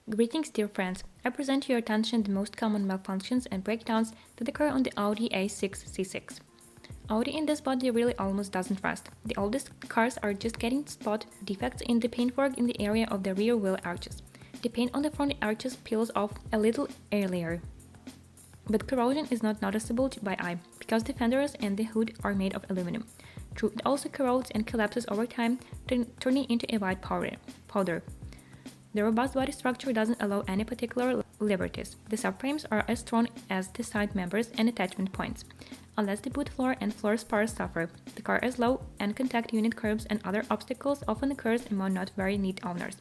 Greetings, dear friends. I present to your attention the most common malfunctions and breakdowns that occur on the Audi A6 C6. Audi in this body really almost doesn't rust. The oldest cars are just getting spot defects in the paintwork in the area of the rear wheel arches. The paint on the front arches peels off a little earlier. But corrosion is not noticeable by eye, because the fenders and the hood are made of aluminum. True, it also corrodes and collapses over time, turning into a white powder. The robust body structure doesn't allow any particular liberties. The subframes are as strong as the side members and attachment points. Unless the boot floor and floor spars suffer, the car is low, and contact unit curbs and other obstacles often occurs among not very neat owners.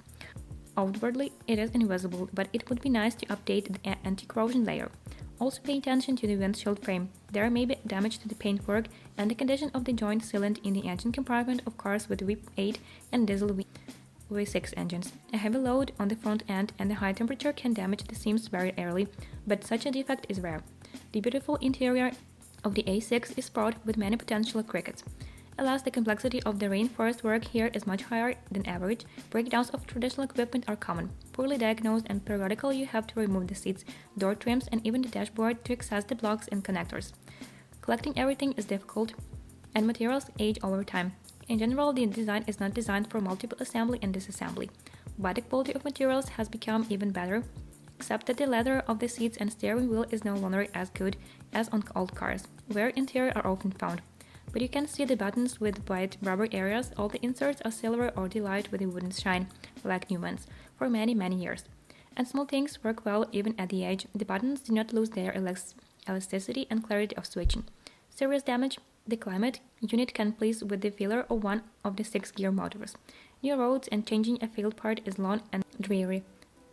Outwardly, it is invisible, but it would be nice to update the anti-corrosion layer. Also pay attention to the windshield frame. There may be damage to the paintwork and the condition of the joint sealant in the engine compartment of cars with V8 and diesel V6 engines. A heavy load on the front end and the high temperature can damage the seams very early, but such a defect is rare. The beautiful interior of the A6 is fraught with many potential crickets. Alas, the complexity of the reinforced work here is much higher than average. Breakdowns of traditional equipment are common. Poorly diagnosed and periodically you have to remove the seats, door trims, and even the dashboard to access the blocks and connectors. Collecting everything is difficult, and materials age over time. In general, the design is not designed for multiple assembly and disassembly, but the quality of materials has become even better, except that the leather of the seats and steering wheel is no longer as good as on old cars, where interior are often found. But you can see the buttons with white rubber areas. All the inserts are silver or light with a wooden shine, like new ones, for many years. And small things work well even at the age. The buttons do not lose their elasticity and clarity of switching. Serious damage. The climate unit can please with the failure of one of the 6-gear motors. New roads and changing a failed part is long and dreary.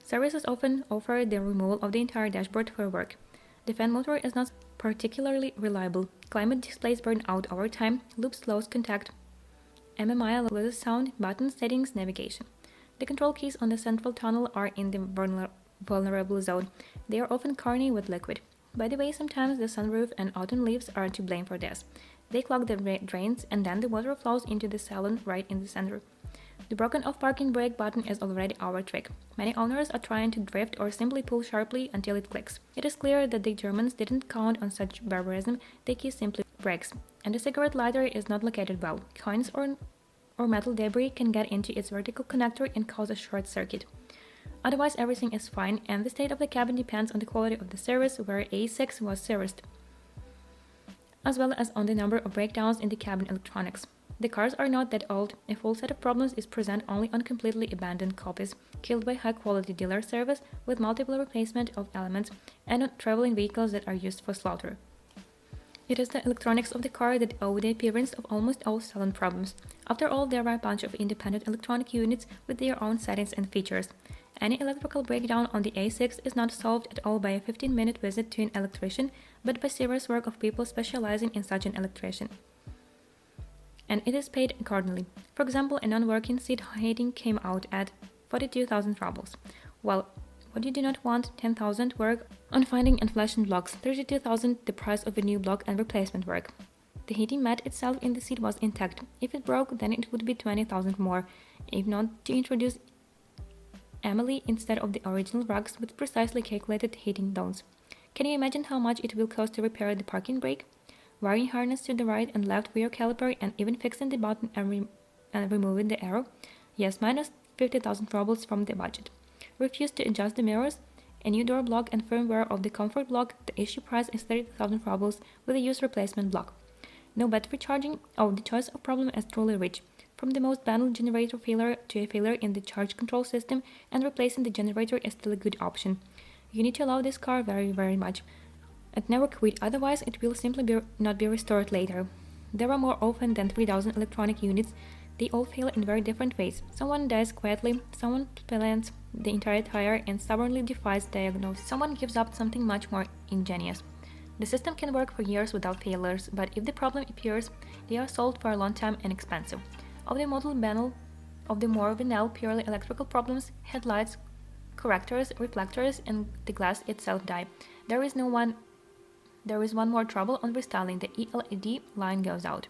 Services often offer the removal of the entire dashboard for work. The fan motor is not particularly reliable. Climate displays burn out over time, loops lose contact, MMI loses sound, button settings, navigation. The control keys on the central tunnel are in the vulnerable zone. They are often corny with liquid. By the way, sometimes the sunroof and autumn leaves are to blame for this. They clog the drains and then the water flows into the salon right in the center. The broken off parking brake button is already our trick. Many owners are trying to drift or simply pull sharply until it clicks. It is clear that the Germans didn't count on such barbarism. The key simply breaks. And the cigarette lighter is not located well. Coins or metal debris can get into its vertical connector and cause a short circuit. Otherwise, everything is fine, and the state of the cabin depends on the quality of the service where A6 was serviced, as well as on the number of breakdowns in the cabin electronics. The cars are not that old. A full set of problems is present only on completely abandoned copies, killed by high-quality dealer service with multiple replacement of elements, and on traveling vehicles that are used for slaughter. It is the electronics of the car that owe the appearance of almost all salon problems. After all, there are a bunch of independent electronic units with their own settings and features. Any electrical breakdown on the A6 is not solved at all by a 15-minute visit to an electrician, but by serious work of people specializing in such an electrician. And it is paid accordingly. For example, a non-working seat heating came out at 42,000 rubles. Well, what you do not want, 10,000 work on finding and flashing blocks, 32,000 the price of a new block and replacement work. The heating mat itself in the seat was intact. If it broke, then it would be 20,000 more. If not, to introduce Emily instead of the original rugs with precisely calculated heating zones. Can you imagine how much it will cost to repair the parking brake? Wiring harness to the right and left rear caliper and even fixing the button and removing the arrow? Yes, minus 50,000 rubles from the budget. Refuse to adjust the mirrors? A new door block and firmware of the comfort block, the issue price is 30,000 rubles with a used replacement block. No battery charging? Oh, the choice of problem is truly rich. From the most banal generator failure to a failure in the charge control system, and replacing the generator is still a good option. You need to love this car very much. And never quit, otherwise it will simply not be restored later. There are more often than 3,000 electronic units. They all fail in very different ways. Someone dies quietly, someone plants the entire tire and stubbornly defies diagnosis. Someone gives up something much more ingenious. The system can work for years without failures, but if the problem appears, they are solved for a long time and expensive. Of the model panel, of the more vanilla purely electrical problems, headlights, correctors, reflectors, and the glass itself die. There is one more trouble on restyling. The ELED line goes out.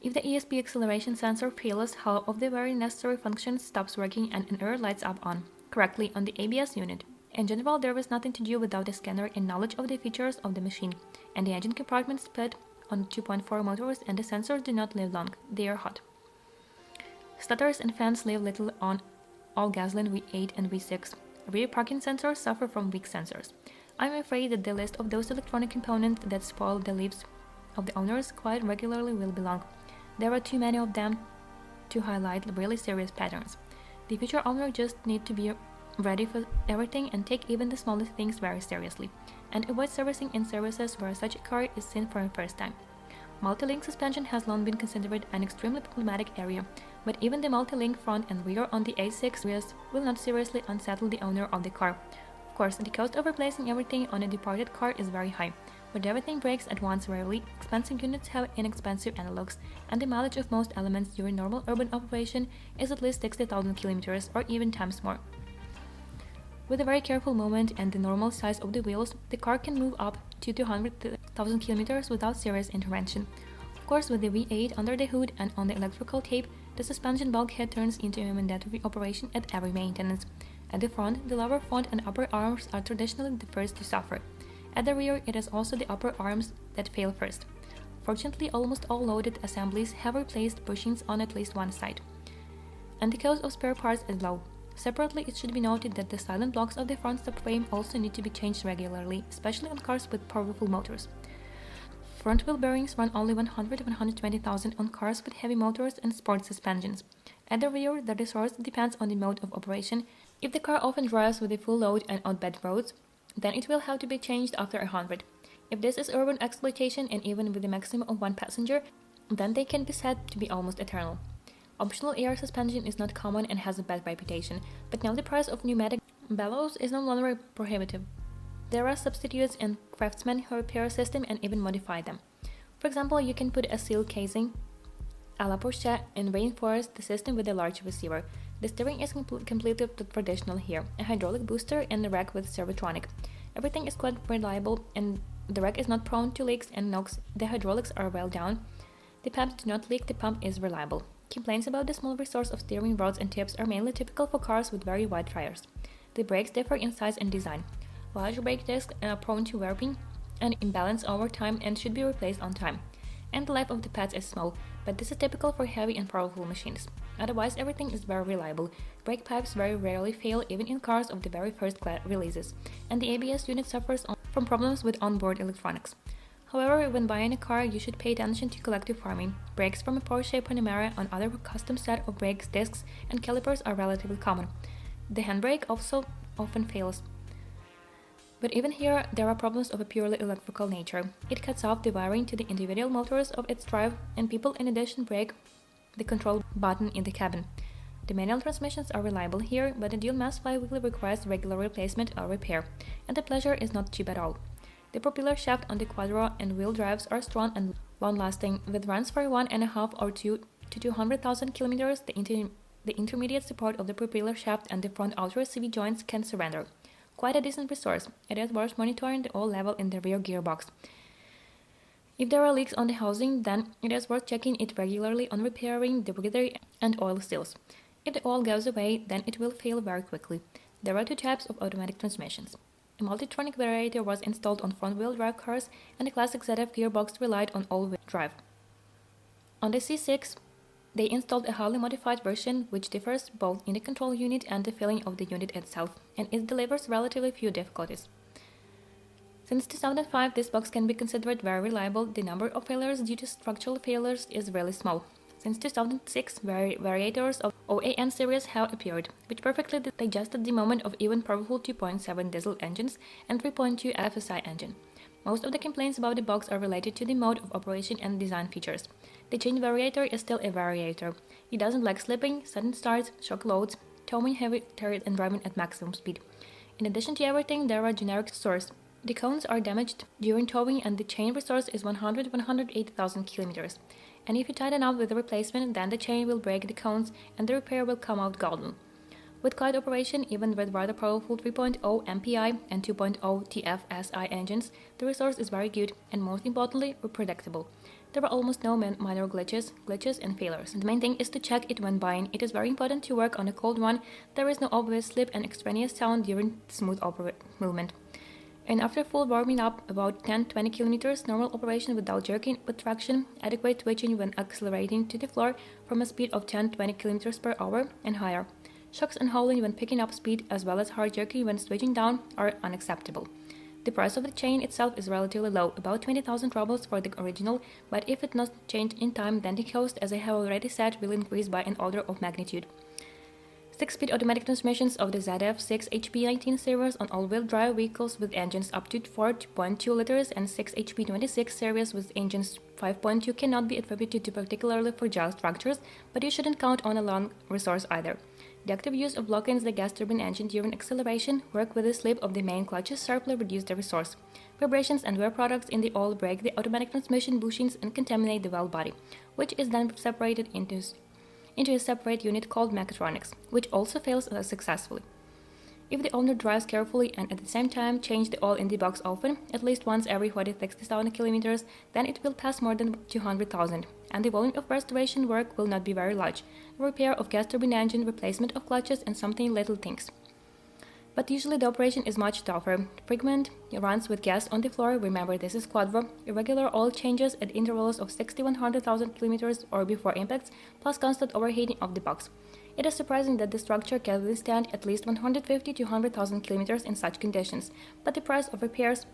If the ESP acceleration sensor fails, half of the very necessary function stops working and an error lights up on. correctly on the ABS unit. In general, there is nothing to do without a scanner and knowledge of the features of the machine, and the engine compartment split on 2.4 motors and the sensors do not live long, they are hot. Stutters and fans live little on all gasoline V8 and V6. Rear parking sensors suffer from weak sensors. I'm afraid that the list of those electronic components that spoil the lives of the owners quite regularly will be long. There are too many of them to highlight really serious patterns. The future owner just need to be ready for everything and take even the smallest things very seriously, and avoid servicing in services where such a car is seen for the first time. Multi-link suspension has long been considered an extremely problematic area, but even the multi-link front and rear on the A6 series will not seriously unsettle the owner of the car. Of course, the cost of replacing everything on a departed car is very high, but everything breaks at once rarely, expensive units have inexpensive analogs, and the mileage of most elements during normal urban operation is at least 60,000 kilometers or even times more. With a very careful movement and the normal size of the wheels, the car can move up to 200,000 kilometers without serious intervention. Of course, with the V8 under the hood and on the electrical tape, the suspension bulkhead turns into a mandatory operation at every maintenance. At the front, the lower front and upper arms are traditionally the first to suffer. At the rear, it is also the upper arms that fail first. Fortunately, almost all loaded assemblies have replaced bushings on at least one side, and the cost of spare parts is low. Separately, it should be noted that the silent blocks of the front subframe also need to be changed regularly, especially on cars with powerful motors. Front wheel bearings run only 100–120,000 on cars with heavy motors and sport suspensions. At the rear, the resource depends on the mode of operation. If the car often drives with a full load and on bad roads, then it will have to be changed after 100. If this is urban exploitation and even with a maximum of one passenger, then they can be said to be almost eternal. Optional air suspension is not common and has a bad reputation, but now the price of pneumatic bellows is no longer prohibitive. There are substitutes and craftsmen who repair a system and even modify them. For example, you can put a seal casing a la Porsche and reinforce the system with a large receiver. The steering is completely traditional here, a hydraulic booster and a rack with servotronic. Everything is quite reliable and the rack is not prone to leaks and knocks. The hydraulics are well down. The pumps do not leak, the pump is reliable. Complaints about the small resource of steering rods and tips are mainly typical for cars with very wide tires. The brakes differ in size and design. Large brake discs are prone to warping and imbalance over time and should be replaced on time. And the life of the pads is small, but this is typical for heavy and powerful machines. Otherwise, everything is very reliable. Brake pipes very rarely fail even in cars of the very first releases, and the ABS unit suffers from problems with onboard electronics. However, when buying a car, you should pay attention to collective farming. Brakes from a Porsche Panamera on other custom set of brakes, discs, and calipers are relatively common. The handbrake also often fails. But even here, there are problems of a purely electrical nature. It cuts off the wiring to the individual motors of its drive, and people in addition break the control button in the cabin. The manual transmissions are reliable here, but a dual mass flywheel requires regular replacement or repair, and the pleasure is not cheap at all. The propeller shaft on the quadro and wheel drives are strong and long-lasting, with runs for 1.5 or 2 to 200,000 kilometers. The intermediate support of the propeller shaft and the front outer CV joints can surrender. Quite a decent resource. It is worth monitoring the oil level in the rear gearbox. If there are leaks on the housing, then it is worth checking it regularly on repairing the breather and oil seals. If the oil goes away, then it will fail very quickly. There are two types of automatic transmissions. A multitronic variator was installed on front-wheel drive cars, and the classic ZF gearbox relied on all-wheel drive. On the C6, they installed a highly modified version which differs both in the control unit and the feeling of the unit itself, and it delivers relatively few difficulties. Since 2005, this box can be considered very reliable. The number of failures due to structural failures is really small. Since 2006, variators of OAM series have appeared, which perfectly digested the moment of even powerful 2.7 diesel engines and 3.2 FSI engine. Most of the complaints about the box are related to the mode of operation and design features. The chain variator is still a variator. It doesn't like slipping, sudden starts, shock loads, towing heavy turret and driving at maximum speed. In addition to everything, there are generic sources. The cones are damaged during towing and the chain resource is 180,000 kilometers. And if you tighten up with the replacement, then the chain will break the cones and the repair will come out golden. With quiet operation, even with rather powerful 3.0 MPI and 2.0 TFSI engines, the resource is very good and most importantly, predictable. There were almost no minor glitches, and failures. The main thing is to check it when buying. It is very important to work on a cold one. There is no obvious slip and extraneous sound during smooth movement. And after full warming up, about 10-20 kilometers, normal operation without jerking with traction, adequate twitching when accelerating to the floor from a speed of 10-20 kilometers per hour and higher. Shocks and howling when picking up speed as well as hard jerking when switching down are unacceptable. The price of the chain itself is relatively low, about 20,000 rubles for the original, but if it not changed in time, then the cost, as I have already said, will increase by an order of magnitude. 6-speed automatic transmissions of the ZF6 HP19 series on all-wheel drive vehicles with engines up to 4.2 liters and 6 HP26 series with engines 5.2 cannot be attributed to particularly fragile structures, but you shouldn't count on a long resource either. The active use of block-ins the gas turbine engine during acceleration work with the slip of the main clutches sharply reduce the resource. Vibrations and wear products in the oil break the automatic transmission bushings and contaminate the valve body, which is then separated into a separate unit called mechatronics, which also fails successfully. If the owner drives carefully and at the same time change the oil in the box often, at least once every 40,000 kilometers, then it will pass more than 200,000, and the volume of restoration work will not be very large. Repair of gas turbine engine, replacement of clutches, and something little things. But usually the operation is much tougher. Frequent runs with gas on the floor, remember this is quadro, irregular oil changes at intervals of 60-100,000 kilometers or before impacts, plus constant overheating of the box. It is surprising that the structure can withstand at least 150-100,000 kilometers in such conditions, but the price of repairs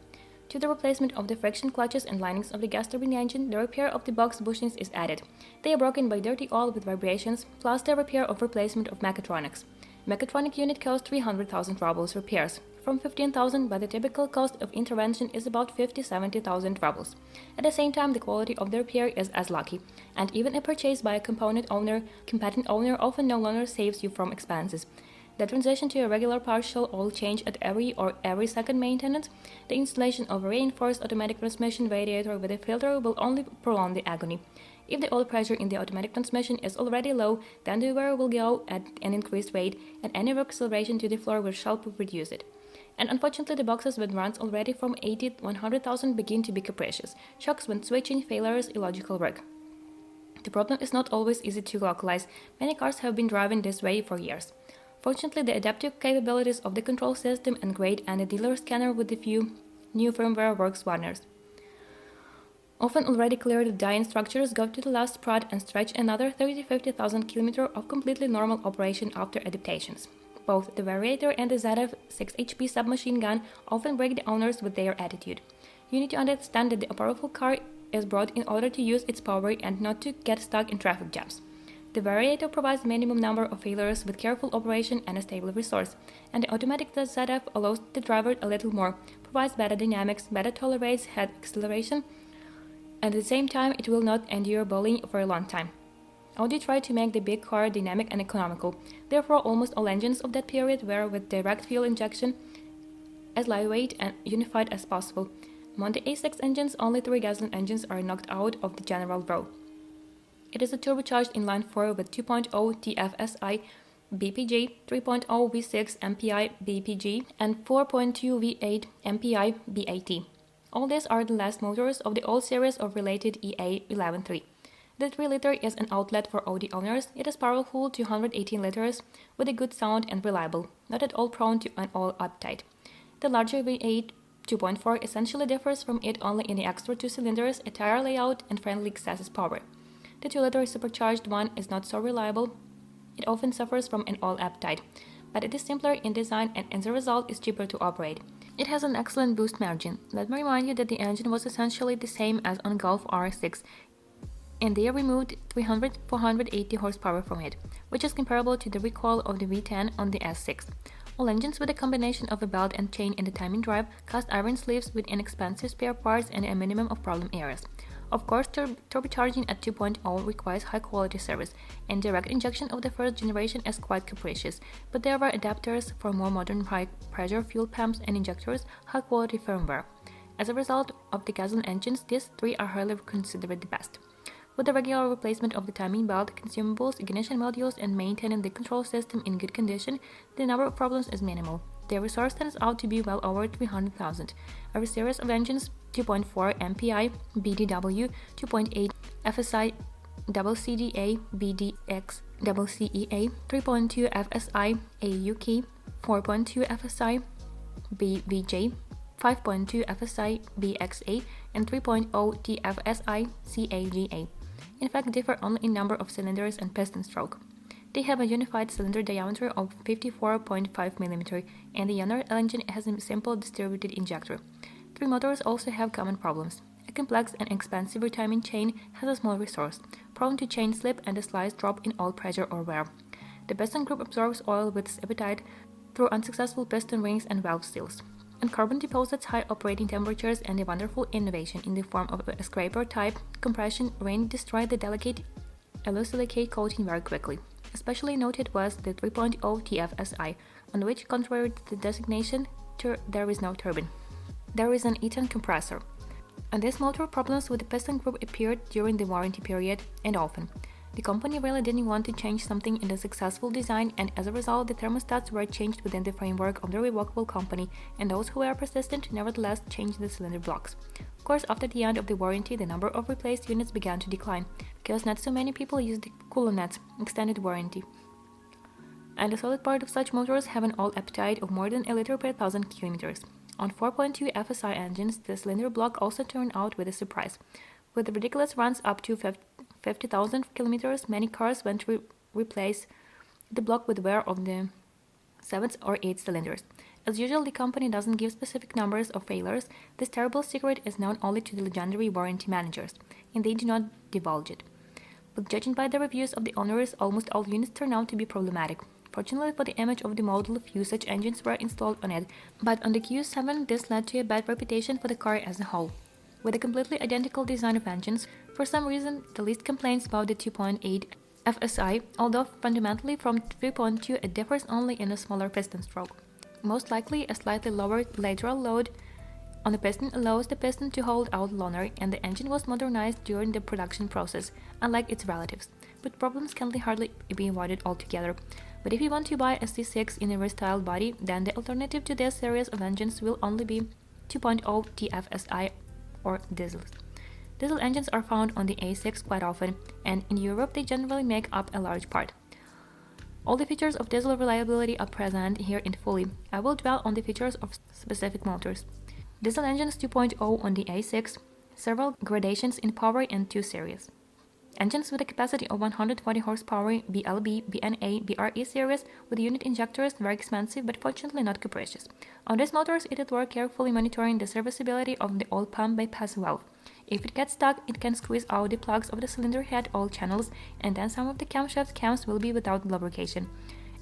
to the replacement of the friction clutches and linings of the gas turbine engine, the repair of the box bushings is added. They are broken by dirty oil with vibrations, plus the repair of replacement of mechatronics. Mechatronic unit costs 300,000 rubles repairs, from 15,000, but the typical cost of intervention is about 50-70,000 rubles. At the same time, the quality of the repair is as lucky, and even a purchase by a competent owner often no longer saves you from expenses. The transition to a regular partial oil change at every second maintenance, the installation of a reinforced automatic transmission radiator with a filter will only prolong the agony. If the oil pressure in the automatic transmission is already low, then the wear will go at an increased rate, and any acceleration to the floor will sharply reduce it. And unfortunately, the boxes with runs already from 80-100,000 begin to be capricious. Shocks when switching, failures, illogical work. The problem is not always easy to localize. Many cars have been driving this way for years. Fortunately, the adaptive capabilities of the control system and great and the dealer scanner with a few new firmware works wonders. Often already cleared dying structures go to the last prod and stretch another 30-50,000 km of completely normal operation after adaptations. Both the Variator and the ZF6 HP submachine gun often break the owners with their attitude. You need to understand that the powerful car is brought in order to use its power and not to get stuck in traffic jams. The Variator provides minimum number of failures with careful operation and a stable resource, and the automatic ZF allows the driver a little more, provides better dynamics, better tolerates head acceleration, and at the same time it will not endure bullying for a long time. Audi tried to make the big car dynamic and economical, therefore almost all engines of that period were with direct fuel injection, as lightweight and unified as possible. Among the A6 engines, only 3 gasoline engines are knocked out of the general row. It is a turbocharged inline-4 with 2.0 TFSI BPG, 3.0 V6 MPI BPG, and 4.2 V8 MPI BAT. All these are the last motors of the old series of related EA113. The 3-liter is an outlet for Audi owners. It is powerful 218 liters with a good sound and reliable, not at all prone to an oil uptight. The larger V8 2.4 essentially differs from it only in the extra 2 cylinders, a tire layout, and friendly chassis power. The 2-liter supercharged one is not so reliable. It often suffers from an oil uptight, but it is simpler in design and as a result is cheaper to operate. It has an excellent boost margin. Let me remind you that the engine was essentially the same as on Golf R6, and they removed 480 horsepower from it, which is comparable to the recoil of the V10 on the S6. All engines with a combination of a belt and chain in the timing drive, cast iron sleeves with inexpensive spare parts and a minimum of problem areas. Of course, turbocharging at 2.0 requires high-quality service, and direct injection of the first generation is quite capricious, but there are adapters for more modern high-pressure fuel pumps and injectors, high-quality firmware. As a result of the gasoline engines, these 3 are highly considered the best. With the regular replacement of the timing belt, consumables, ignition modules, and maintaining the control system in good condition, the number of problems is minimal. Their resource turns out to be well over 300,000. A series of engines 2.4 MPI BDW, 2.8 FSI CCDA BDX CEA, 3.2 FSI AUK, 4.2 FSI BVJ, 5.2 FSI BXA, and 3.0 TFSI CAGA. In fact, differ only in number of cylinders and piston stroke. They have a unified cylinder diameter of 54.5 mm, and the younger engine has a simple distributed injector. Three motors also have common problems. A complex and expensive retiming chain has a small resource, prone to chain slip and a slight drop in oil pressure or wear. The piston group absorbs oil with its appetite through unsuccessful piston rings and valve seals. And carbon deposits high operating temperatures and a wonderful innovation in the form of a scraper-type compression ring destroy the delicate alusilicate coating very quickly. Especially noted was the 3.0 TFSI, on which, contrary to the designation, there is no turbine. There is an Eaton compressor. On this motor, problems with the piston group appeared during the warranty period, and often. The company really didn't want to change something in the successful design, and as a result, the thermostats were changed within the framework of the revocable company, and those who were persistent nevertheless changed the cylinder blocks. Of course, after the end of the warranty, the number of replaced units began to decline, because not so many people used the coolant nets, extended warranty. And the solid part of such motors have an oil appetite of more than a liter per 1,000 kilometers. On 4.2 FSI engines, the cylinder block also turned out with a surprise. With the ridiculous runs up to 50,000 kilometers, many cars went to replace the block with wear of the 7th or 8th cylinders. As usual, the company doesn't give specific numbers of failures. This terrible secret is known only to the legendary warranty managers, and they do not divulge it. But judging by the reviews of the owners, almost all units turn out to be problematic. Fortunately for the image of the model, few such engines were installed on it, but on the Q7 this led to a bad reputation for the car as a whole. With a completely identical design of engines, for some reason the least complaints about the 2.8 FSI, although fundamentally from 3.2 it differs only in a smaller piston stroke. Most likely a slightly lower lateral load on the piston allows the piston to hold out longer, and the engine was modernized during the production process, unlike its relatives. But problems can hardly be avoided altogether. But if you want to buy a C6 in a restyled body, then the alternative to this series of engines will only be 2.0 TFSI or diesels. Diesel engines are found on the A6 quite often, and in Europe they generally make up a large part. All the features of diesel reliability are present here in fully. I will dwell on the features of specific motors. Diesel engines 2.0 on the A6, several gradations in power and 2 series. Engines with a capacity of 140 horsepower, BLB, BNA, BRE series with unit injectors, very expensive but fortunately not capricious. On these motors, it is worth carefully monitoring the serviceability of the oil pump bypass valve. If it gets stuck, it can squeeze out the plugs of the cylinder head oil channels, and then some of the camshaft cams will be without lubrication.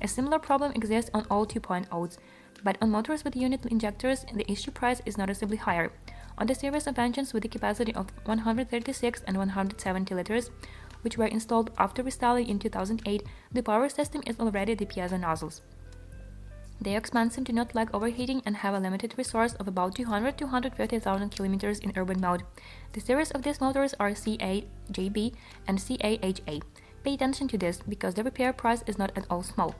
A similar problem exists on all 2.0s, but on motors with unit injectors, the issue price is noticeably higher. On the series of engines with a capacity of 136 and 170 liters, which were installed after restyling in 2008, the power system is already the piezo nozzles. They are expensive, do not like overheating, and have a limited resource of about 200–250,000 kilometers in urban mode. The series of these motors are CAJB and CAHA. Pay attention to this, because the repair price is not at all small.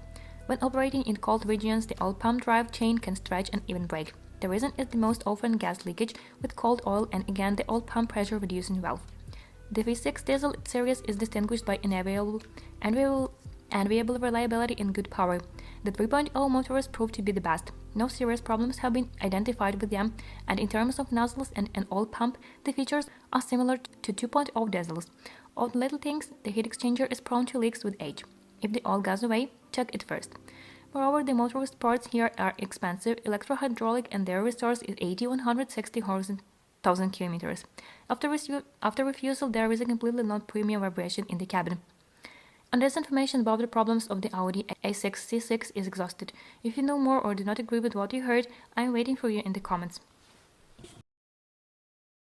When operating in cold regions, the oil pump drive chain can stretch and even break. The reason is the most often gas leakage with cold oil and again the oil pump pressure reducing valve. The V6 diesel series is distinguished by enviable reliability and good power. The 3.0 motors proved to be the best. No serious problems have been identified with them, and in terms of nozzles and an oil pump, the features are similar to 2.0 diesels. All the little things, the heat exchanger is prone to leaks with age. If the oil goes away, check it first. Moreover, the motor parts here are expensive, electro-hydraulic, and their resource is 80–160,000 kilometers. After refusal, there is a completely non-premium vibration in the cabin. And this information about the problems of the Audi A6 C6 is exhausted. If you know more or do not agree with what you heard, I am waiting for you in the comments.